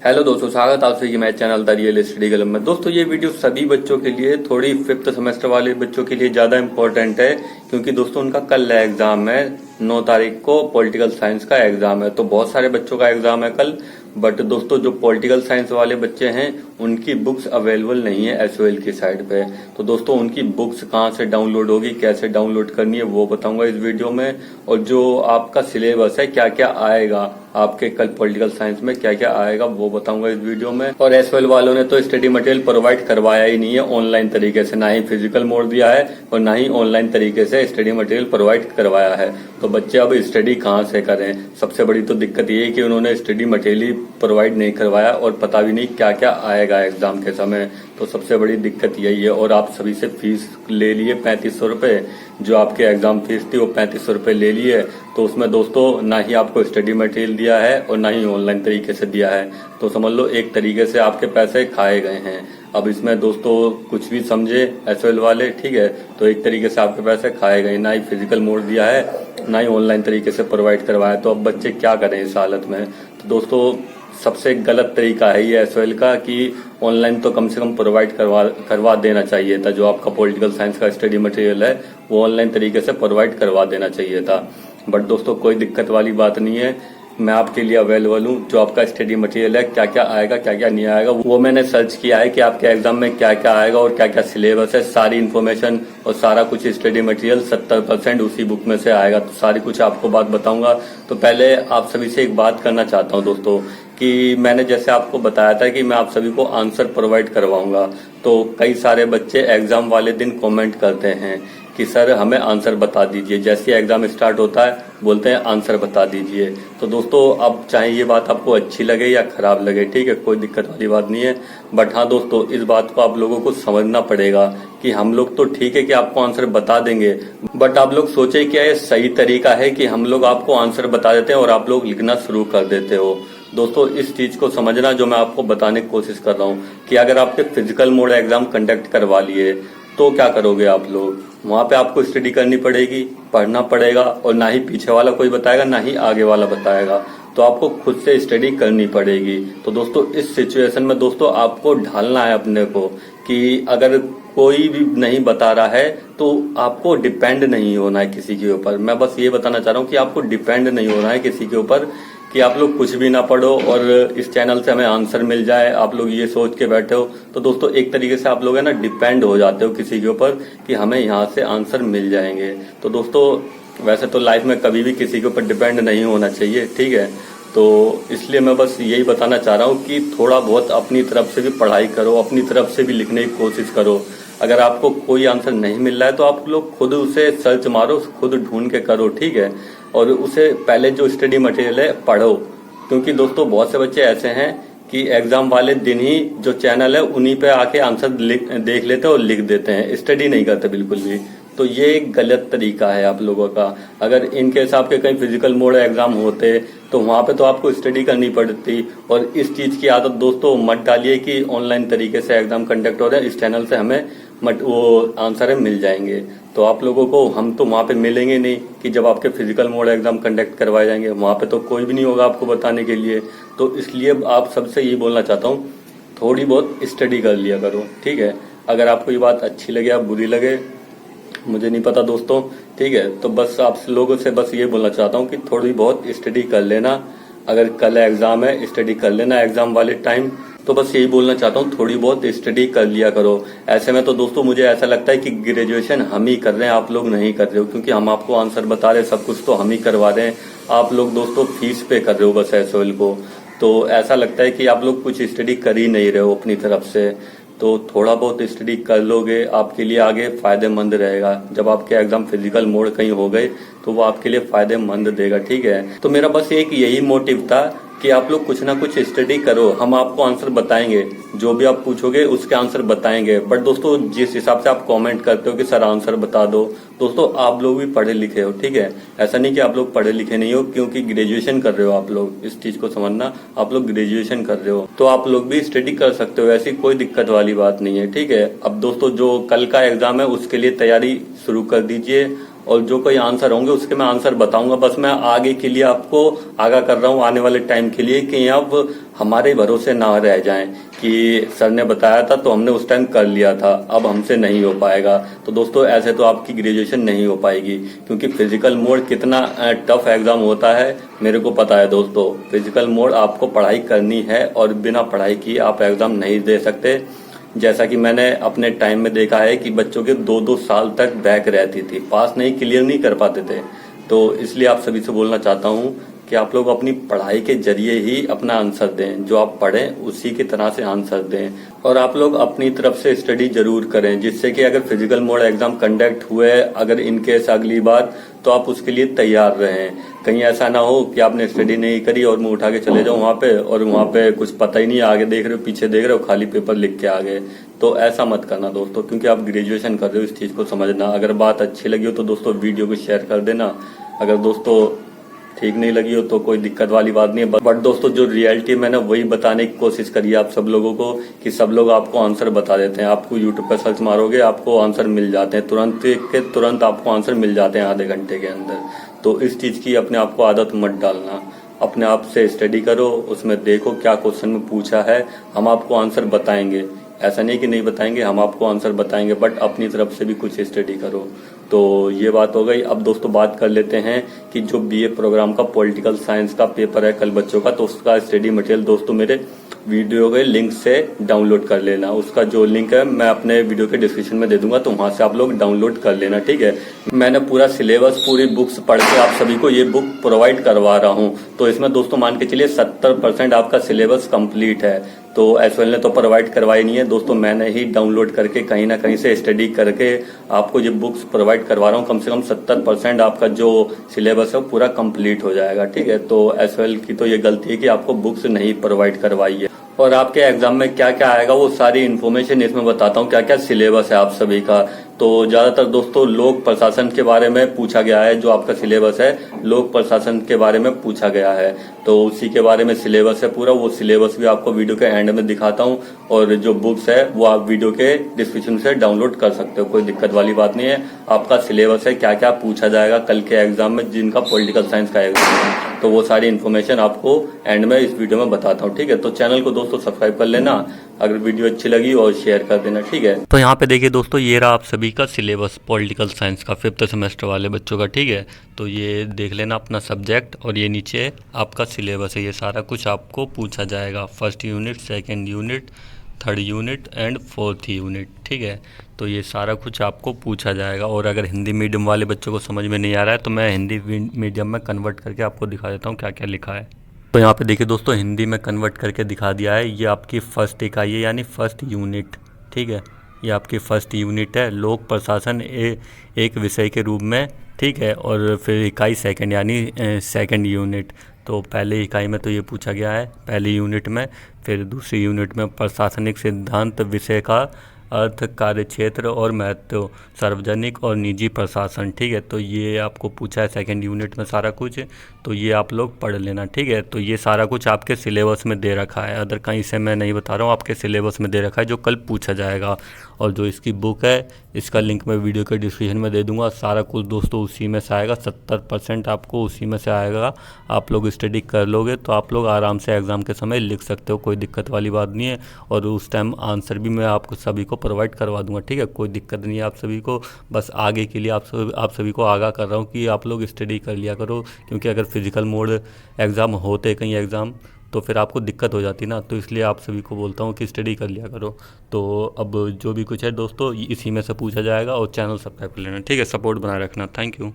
Hello दोस्तों, स्वागत है आप सभी के मेरे channel the real study club में। दोस्तों ये वीडियो सभी बच्चों के लिए, थोड़ी फिफ्थ सेमेस्टर वाले बच्चों के लिए ज़्यादा इम्पोर्टेंट है, क्योंकि दोस्तों उनका कल एग्जाम है। 9 तारीख को पॉलिटिकल साइंस का एग्जाम है, तो बहुत सारे बच्चों का एग्जाम है कल। बट दोस्तों जो पॉलिटिकल साइंस वाले बच्चे हैं उनकी बुक्स अवेलेबल नहीं है एसओएल की साइट पे। तो दोस्तों उनकी बुक्स कहाँ से डाउनलोड होगी, कैसे डाउनलोड करनी है, वो बताऊंगा इस वीडियो में। और जो आपका सिलेबस है, क्या क्या आएगा आपके कल पॉलिटिकल साइंस में, क्या क्या आएगा वो बताऊंगा इस वीडियो में। और एसओएल वालों ने तो स्टडी मटेरियल प्रोवाइड करवाया ही नहीं है ऑनलाइन तरीके से, ना ही फिजिकल मोड दिया है और ना ही ऑनलाइन तरीके से स्टडी मटेरियल प्रोवाइड करवाया है। तो बच्चे अब स्टडी कहाँ से करें? सबसे बड़ी तो दिक्कत ये है कि उन्होंने स्टडी मटेरियल प्रोवाइड नहीं करवाया और पता भी नहीं क्या क्या आएगा एग्जाम के समय। तो सबसे बड़ी दिक्कत यही है। और आप सभी से फीस ले लिए 3500 रुपए, जो आपके एग्जाम फीस थी वो 3500 रुपए ले लिए। तो उसमें दोस्तों ना ही आपको स्टडी मटेरियल दिया है और ना ही ऑनलाइन तरीके से दिया है। तो समझ लो एक तरीके से आपके पैसे खाए गए हैं। अब इसमें दोस्तों कुछ भी समझे एसओएल वाले, ठीक है, तो एक तरीके से आपके पैसे खाए गए। ना ही फिजिकल मोड दिया है, ना ही ऑनलाइन तरीके से प्रोवाइड करवाया। तो अब बच्चे क्या करें इस हालत में? तो दोस्तों सबसे गलत तरीका है ये एसओएल का कि ऑनलाइन तो कम से कम प्रोवाइड करवा देना चाहिए था। जो आपका पॉलिटिकल साइंस का स्टडी मटेरियल है वो ऑनलाइन तरीके से प्रोवाइड करवा देना चाहिए था। बट दोस्तों कोई दिक्कत वाली बात नहीं है, मैं आपके लिए अवेलेबल हूँ। जो आपका स्टडी मटेरियल है, क्या क्या आएगा क्या क्या नहीं आएगा, वो मैंने सर्च किया है कि आपके एग्जाम में क्या क्या आएगा और क्या क्या सिलेबस है। सारी इन्फॉर्मेशन और सारा कुछ स्टडी मटेरियल 70% उसी बुक में से आएगा। तो सारी कुछ आपको बात बताऊंगा। तो पहले आप सभी से एक बात करना चाहता हूँ दोस्तों, कि मैंने जैसे आपको बताया था कि मैं आप सभी को आंसर प्रोवाइड करवाऊंगा। तो कई सारे बच्चे एग्जाम वाले दिन कमेंट करते हैं कि सर हमें आंसर बता दीजिए। जैसे एग्जाम स्टार्ट होता है बोलते हैं आंसर बता दीजिए। तो दोस्तों अब चाहे ये बात आपको अच्छी लगे या खराब लगे, ठीक है, कोई दिक्कत वाली बात नहीं है। बट हाँ दोस्तों, इस बात को आप लोगों को समझना पड़ेगा कि हम लोग तो ठीक है कि आपको आंसर बता देंगे, बट आप लोग सोचे क्या ये सही तरीका है कि हम लोग आपको आंसर बता देते हैं और आप लोग लिखना शुरू कर देते हो? दोस्तों इस चीज को समझना जो मैं आपको बताने की कोशिश कर रहा हूँ कि अगर आपके फिजिकल मोड एग्जाम कंडक्ट करवा लिए तो क्या करोगे आप लोग? वहां पे आपको स्टडी करनी पड़ेगी, पढ़ना पड़ेगा, और ना ही पीछे वाला कोई बताएगा ना ही आगे वाला बताएगा। तो आपको खुद से स्टडी करनी पड़ेगी। तो दोस्तों इस सिचुएशन में दोस्तों आपको ढालना है अपने को कि अगर कोई भी नहीं बता रहा है तो आपको डिपेंड नहीं होना है किसी के ऊपर। मैं बस ये बताना चाह रहा हूँ कि आपको डिपेंड नहीं होना है किसी के ऊपर कि आप लोग कुछ भी ना पढ़ो और इस चैनल से हमें आंसर मिल जाए, आप लोग ये सोच के बैठे हो। तो दोस्तों एक तरीके से आप लोग है ना डिपेंड हो जाते हो किसी के ऊपर कि हमें यहाँ से आंसर मिल जाएंगे। तो दोस्तों वैसे तो लाइफ में कभी भी किसी के ऊपर डिपेंड नहीं होना चाहिए, ठीक है। तो इसलिए मैं बस यही बताना चाह रहा हूँ कि थोड़ा बहुत अपनी तरफ से भी पढ़ाई करो, अपनी तरफ से भी लिखने की कोशिश करो। अगर आपको कोई आंसर नहीं मिल रहा है तो आप लोग खुद उसे सर्च मारो, खुद ढूंढ के करो, ठीक है। और उसे पहले जो स्टडी मटेरियल है पढ़ो, क्योंकि दोस्तों बहुत से बच्चे ऐसे हैं कि एग्जाम वाले दिन ही जो चैनल है उन्हीं पे आके आंसर देख लेते हैं और लिख देते हैं, स्टडी नहीं करते बिल्कुल भी। तो ये एक गलत तरीका है आप लोगों का। अगर इनके हिसाब के कहीं फिजिकल मोड एग्जाम होते तो वहां पे तो आपको स्टडी करनी पड़ती। और इस चीज की आदत दोस्तों मत डालिए कि ऑनलाइन तरीके से एग्जाम कंडक्ट हो रहा है, इस चैनल से हमें वो आंसर है मिल जाएंगे। तो आप लोगों को हम तो वहां पे मिलेंगे नहीं कि जब आपके फिजिकल मोड एग्जाम कंडक्ट करवाए जाएंगे, वहां पे तो कोई भी नहीं होगा आपको बताने के लिए। तो इसलिए आप सबसे यही बोलना चाहता हूँ, थोड़ी बहुत स्टडी कर लिया करो, ठीक है। अगर आपको ये बात अच्छी लगे या बुरी लगे मुझे नहीं पता दोस्तों, ठीक है। तो बस आप लोगों से बस ये बोलना चाहता हूँ कि थोड़ी बहुत स्टडी कर लेना। अगर कल एग्जाम है स्टडी कर लेना एग्जाम वाले टाइम। तो बस यही बोलना चाहता हूँ, थोड़ी बहुत स्टडी कर लिया करो। ऐसे में तो दोस्तों मुझे ऐसा लगता है कि ग्रेजुएशन हम ही कर रहे हैं, आप लोग नहीं कर रहे हो, क्योंकि हम आपको आंसर बता रहे हैं, सब कुछ तो हम ही करवा रहे हैं। आप लोग दोस्तों फीस पे कर रहे हो बस एसओएल को। तो ऐसा लगता है कि आप लोग कुछ स्टडी कर ही नहीं रहे हो अपनी तरफ से। तो थोड़ा बहुत स्टडी कर लोगे आपके लिए आगे फायदेमंद रहेगा। जब आपके एग्जाम फिजिकल मोड कहीं हो गए तो वो आपके लिए फायदेमंद देगा, ठीक है। तो मेरा बस एक यही मोटिव था कि आप लोग कुछ ना कुछ स्टडी करो, हम आपको आंसर बताएंगे, जो भी आप पूछोगे उसके आंसर बताएंगे। बट दोस्तों जिस हिसाब से आप कमेंट करते हो कि सर आंसर बता दो, दोस्तों आप लोग भी पढ़े लिखे हो, ठीक है। ऐसा नहीं कि आप लोग पढ़े लिखे नहीं हो, क्योंकि ग्रेजुएशन कर रहे हो आप लोग, इस चीज को समझना, आप लोग ग्रेजुएशन कर रहे हो तो आप लोग भी स्टडी कर सकते हो, ऐसी कोई दिक्कत वाली बात नहीं है, ठीक है। अब दोस्तों जो कल का एग्जाम है उसके लिए तैयारी शुरू कर दीजिए और जो कोई आंसर होंगे उसके मैं आंसर बताऊंगा। बस मैं आगे के लिए आपको आगाह कर रहा हूँ, आने वाले टाइम के लिए, कि अब हमारे भरोसे ना रह जाएं कि सर ने बताया था तो हमने उस टाइम कर लिया था, अब हमसे नहीं हो पाएगा। तो दोस्तों ऐसे तो आपकी ग्रेजुएशन नहीं हो पाएगी, क्योंकि फिजिकल मोड कितना टफ एग्जाम होता है मेरे को पता है दोस्तों। फिजिकल मोड आपको पढ़ाई करनी है और बिना पढ़ाई किए आप एग्जाम नहीं दे सकते। जैसा कि मैंने अपने टाइम में देखा है कि बच्चों के 2-2 साल तक बैक रहती थी, पास नहीं, क्लियर नहीं कर पाते थे। तो इसलिए आप सभी से बोलना चाहता हूँ कि आप लोग अपनी पढ़ाई के जरिए ही अपना आंसर दें, जो आप पढ़ें उसी की तरह से आंसर दें। और आप लोग अपनी तरफ से स्टडी जरूर करें, जिससे कि अगर फिजिकल मोड एग्जाम कंडक्ट हुए अगर इनकेस अगली बार, तो आप उसके लिए तैयार रहें। कहीं ऐसा ना हो कि आपने स्टडी नहीं करी और मुंह उठा के चले जाओ वहां पे, और वहां पे कुछ पता ही नहीं, आगे देख रहे हो पीछे देख रहे हो, खाली पेपर लिख के आ गए। तो ऐसा मत करना दोस्तों, क्योंकि आप ग्रेजुएशन कर रहे हो, इस चीज को समझना। अगर बात अच्छी लगी हो तो दोस्तों वीडियो को शेयर कर देना, अगर दोस्तों ठीक नहीं लगी हो तो कोई दिक्कत वाली बात नहीं है। बट दोस्तों जो रियलिटी मैंने वही बताने की कोशिश करी है आप सब लोगों को, कि सब लोग आपको आंसर बता देते हैं। आपको यूट्यूब पर सर्च मारोगे आपको आंसर मिल जाते हैं, तुरंत के तुरंत आपको आंसर मिल जाते हैं आधे घंटे के अंदर। तो इस चीज की अपने आप को आदत मत डालना, अपने आप से स्टडी करो, उसमें देखो क्या क्वेश्चन में पूछा है, हम आपको आंसर बताएंगे। ऐसा नहीं कि नहीं बताएंगे, हम आपको आंसर बताएंगे, बट अपनी तरफ से भी कुछ स्टडी करो। तो ये बात हो गई। अब दोस्तों बात कर लेते हैं कि जो बीए प्रोग्राम का पॉलिटिकल साइंस का पेपर है कल बच्चों का, तो उसका स्टडी मटेरियल दोस्तों मेरे वीडियो के लिंक से डाउनलोड कर लेना। उसका जो लिंक है मैं अपने वीडियो के डिस्क्रिप्शन में दे दूंगा, तो वहां से आप लोग डाउनलोड कर लेना, ठीक है। मैंने पूरा सिलेबस, पूरी बुक्स पढ़ के आप सभी को ये बुक प्रोवाइड करवा रहा हूँ। तो इसमें दोस्तों मान के चलिए 70% आपका सिलेबस कंप्लीट है। तो एसएल ने तो प्रोवाइड करवाई नहीं है दोस्तों, मैंने ही डाउनलोड करके कहीं ना कहीं से स्टडी करके आपको ये बुक्स प्रोवाइड करवा रहा हूँ। कम से कम 70% आपका जो सिलेबस है वो पूरा कंप्लीट हो जाएगा, ठीक है। तो एसएल की तो ये गलती है कि आपको बुक्स नहीं प्रोवाइड करवाई है। और आपके एग्जाम में क्या क्या आएगा वो सारी इन्फॉर्मेशन इसमें बताता हूँ, क्या क्या सिलेबस है आप सभी का। तो ज्यादातर दोस्तों लोक प्रशासन के बारे में पूछा गया है, जो आपका सिलेबस है लोक प्रशासन के बारे में पूछा गया है, तो उसी के बारे में सिलेबस है पूरा। वो सिलेबस भी आपको वीडियो के एंड में दिखाता हूँ, और जो बुक्स है वो आप वीडियो के डिस्क्रिप्शन से डाउनलोड कर सकते हो, कोई दिक्कत वाली बात नहीं है। आपका सिलेबस है, क्या क्या पूछा जाएगा कल के एग्जाम में, जिनका पॉलिटिकल साइंस का एग्जाम है, तो वो सारी इन्फॉर्मेशन आपको एंड में इस वीडियो में बताता हूँ, ठीक है। तो चैनल को दोस्तों सब्सक्राइब कर लेना, अगर वीडियो अच्छी लगी और शेयर कर देना, ठीक है। तो यहाँ पे देखिए दोस्तों, ये रहा आप सभी का सिलेबस पॉलिटिकल साइंस का 5th सेमेस्टर वाले बच्चों का, ठीक है। तो ये देख लेना अपना सब्जेक्ट, और ये नीचे आपका सिलेबस है। ये सारा कुछ आपको पूछा जाएगा, 1st unit, 2nd unit, 3rd unit and 4th unit, ठीक है। तो ये सारा कुछ आपको पूछा जाएगा। और अगर हिंदी मीडियम वाले बच्चों को समझ में नहीं आ रहा है तो मैं हिंदी मीडियम में कन्वर्ट करके आपको दिखा देता हूँ क्या क्या लिखा है। तो यहाँ पे देखिए दोस्तों, हिंदी में कन्वर्ट करके दिखा दिया है। ये आपकी फर्स्ट इकाई है, यानी 1st यूनिट, ठीक है। ये आपकी 1st यूनिट है, लोक प्रशासन एक विषय के रूप में, ठीक है। और फिर इकाई 2nd यानी 2nd यूनिट। तो पहले इकाई में तो ये पूछा गया है पहली यूनिट में। फिर दूसरी यूनिट में प्रशासनिक सिद्धांत विषय का अर्थ, कार्यक्षेत्र और महत्व, सार्वजनिक और निजी प्रशासन, ठीक है। तो ये आपको पूछा है 2nd यूनिट में सारा कुछ, तो ये आप लोग पढ़ लेना, ठीक है। तो ये सारा कुछ आपके सिलेबस में दे रखा है, अदर कहीं से मैं नहीं बता रहा हूँ, आपके सिलेबस में दे रखा है जो कल पूछा जाएगा। और जो इसकी बुक है इसका लिंक मैं वीडियो के डिस्क्रिप्शन में दे दूंगा। सारा कुछ दोस्तों उसी में से आएगा, 70% आपको उसी में से आएगा। आप लोग स्टडी कर लोगे तो आप लोग आराम से एग्ज़ाम के समय लिख सकते हो, कोई दिक्कत वाली बात नहीं है। और उस टाइम आंसर भी मैं आपको सभी को प्रोवाइड करवा दूंगा, ठीक है। कोई दिक्कत नहीं है आप सभी को, बस आगे के लिए आप सभी को आगाह कर रहा हूँ कि आप लोग स्टडी कर लिया करो, क्योंकि अगर फिजिकल मोड एग्ज़ाम होते कहीं एग्ज़ाम तो फिर आपको दिक्कत हो जाती ना, तो इसलिए आप सभी को बोलता हूँ कि स्टडी कर लिया करो। तो अब जो भी कुछ है दोस्तों इसी में से पूछा जाएगा, और चैनल सब्सक्राइब कर लेना, ठीक है। सपोर्ट बनाए रखना, थैंक यू।